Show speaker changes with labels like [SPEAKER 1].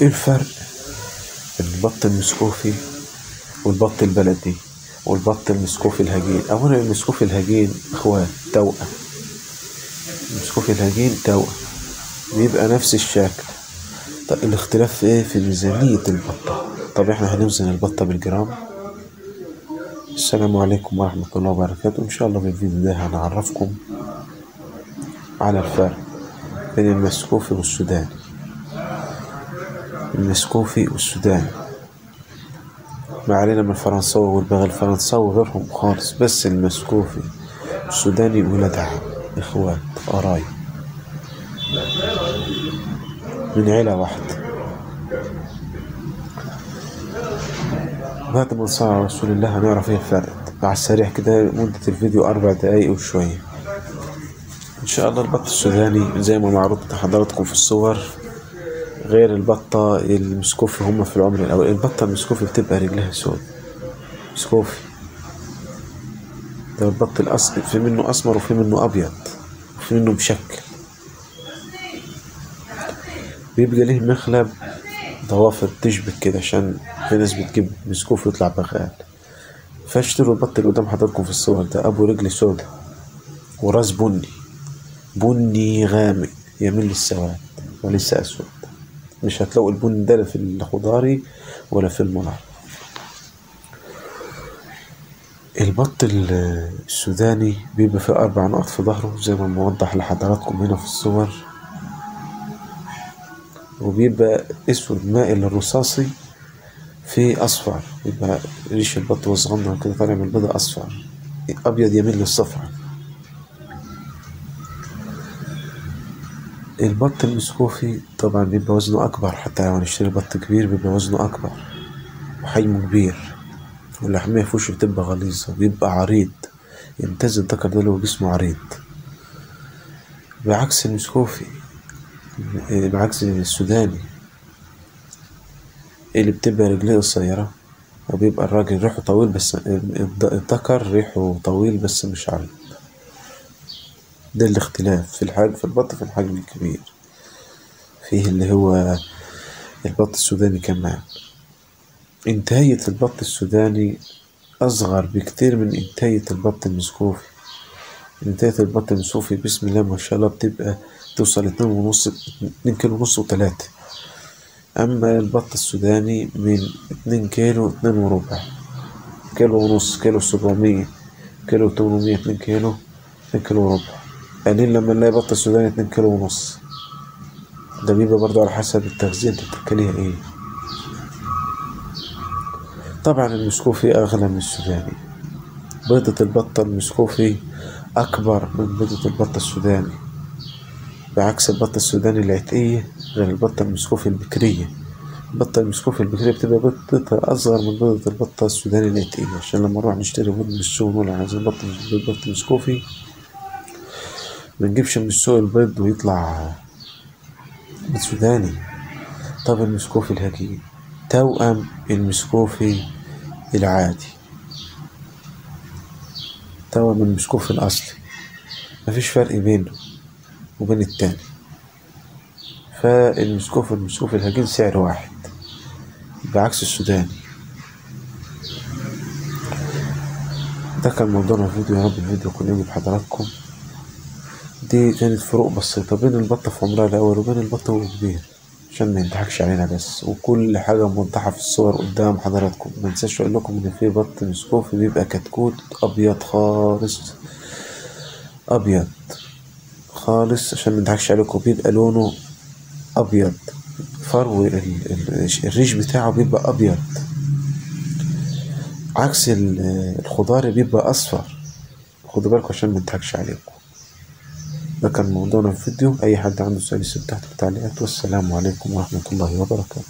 [SPEAKER 1] ايه الفرق بين البط المسكوفي والبط البلدي والبط المسكوفي الهجين؟ اولا المسكوفي الهجين اخوات توأم. المسكوفي الهجين توأم بيبقى نفس الشكل. طب الاختلاف في ايه؟ في ميزانية البطة. طب احنا هنوزن البطة بالجرام. السلام عليكم ورحمة الله وبركاته. ان شاء الله في الفيديو ده هنعرفكم على الفرق بين المسكوفي والسوداني. المسكوفي والسوداني ما علينا من الفرنساوي والبغل. الفرنساوي غيرهم خالص، بس المسكوفي والسوداني ولاد عم، اخوات قرايب من عيلة واحدة. بعد ما نصلي على رسول الله هنعرف ايه الفرق على السريع كده. مدة الفيديو 4 دقايق وشوية ان شاء الله. البط السوداني زي ما معروض لحضراتكم في الصور غير البطة المسكوفي. هما في العمر الاول البطة المسكوفي بتبقى رجلها سود مسكوفي. ده البط الاصلي، في منه اسمر وفي منه ابيض وفي منه مشكل. بيبقى ليه مخلب ضوافر تشبك كده، عشان في ناس بتجيب مسكوفي ويطلع بغال. فاشتروا البط اللي قدام حضراتكم في الصور ده ابو رجل سودا وراس بني غامق يميل للسواد وليس اسود. مش هتلاقوا البن ده لا في الخضاري ولا في المنار. البط السوداني بيبقى فيه 4 نقط في ظهره زي ما موضح لحضراتكم هنا في الصور، وبيبقى اسود مائل للرصاصي في اصفر. يبقى ريش البط وصغنن كده طالع من البيضة اصفر، ابيض يميل للصفرا. البط المسكوفي طبعا بيبقى وزنه اكبر، حتى لو هنشتري بط كبير بيبقى وزنه اكبر وحجمه كبير، واللحمية في وشه بتبقى غليظة وبيبقى عريض، يمتاز الذكر ده لو جسمه عريض. بعكس المسكوفي، بعكس السوداني اللي بتبقى رجليه قصيرة، وبيبقى الراجل ريحه طويل بس الذكر ريحه طويل بس مش عريض. ده الاختلاف في الحجم في البط، في الحجم الكبير فيه اللي هو البط السوداني. كمان انتاية البط السوداني أصغر بكتير من انتاية البط المسكوفي. انتاية البط المسكوفي بسم الله ما شاء الله بتبقى توصل 2 كيلو ونص و3. أما البط السوداني من 2 كيلو 2 وربع، كيلو ونص، كيلو 700، كيلو 800، 2 كيلو 2 كيلو وربع. قليل لما نلاقي بط السوداني 2 كيلو ونص. ده بيبقى برضو على حسب التغذية انت بتاكليها ايه. طبعا المسكوفي أغلى من السوداني. بيضة البطة المسكوفي أكبر من بيضة البطة السوداني، بعكس البطة السوداني العتقية غير البطة المسكوفي البكرية. البطة المسكوفي البكرية بتبقى بيضتها أصغر من بيضة البطة السوداني العتقية، عشان لما نروح نشتري بيض من السوق نقول عايزين بط مسكوفي، منجيبش من السوق البيض ويطلع سوداني. طب المسكوفي الهجين توأم المسكوفي العادي، توأم المسكوفي الأصلي، مفيش فرق بينه وبين التاني. فالمسكوفي الهجين سعر واحد بعكس السوداني. ده كان موضوعنا الفيديو. يا رب الفيديو يكون يعجب حضراتكم. دي كانت فروق بسيطة بين البطة في عمرها الأول وبين البطة وهو كبير، عشان ما يضحكش علينا بس، وكل حاجة موضحة في الصور قدام حضراتكم. ما انساش اقول لكم ان في بط مسكوفي بيبقى كتكوت ابيض خالص، ابيض خالص عشان ما نضحكش عليكم، بيبقى لونه ابيض. فرو الريش بتاعه بيبقى ابيض، عكس الخضار بيبقى اصفر. خدوا بالكم عشان ما نضحكش عليكم. ده كان موضوعنا في الفيديو. اي حد عنده سؤال يسيب تحت في التعليقات. والسلام عليكم ورحمة الله وبركاته.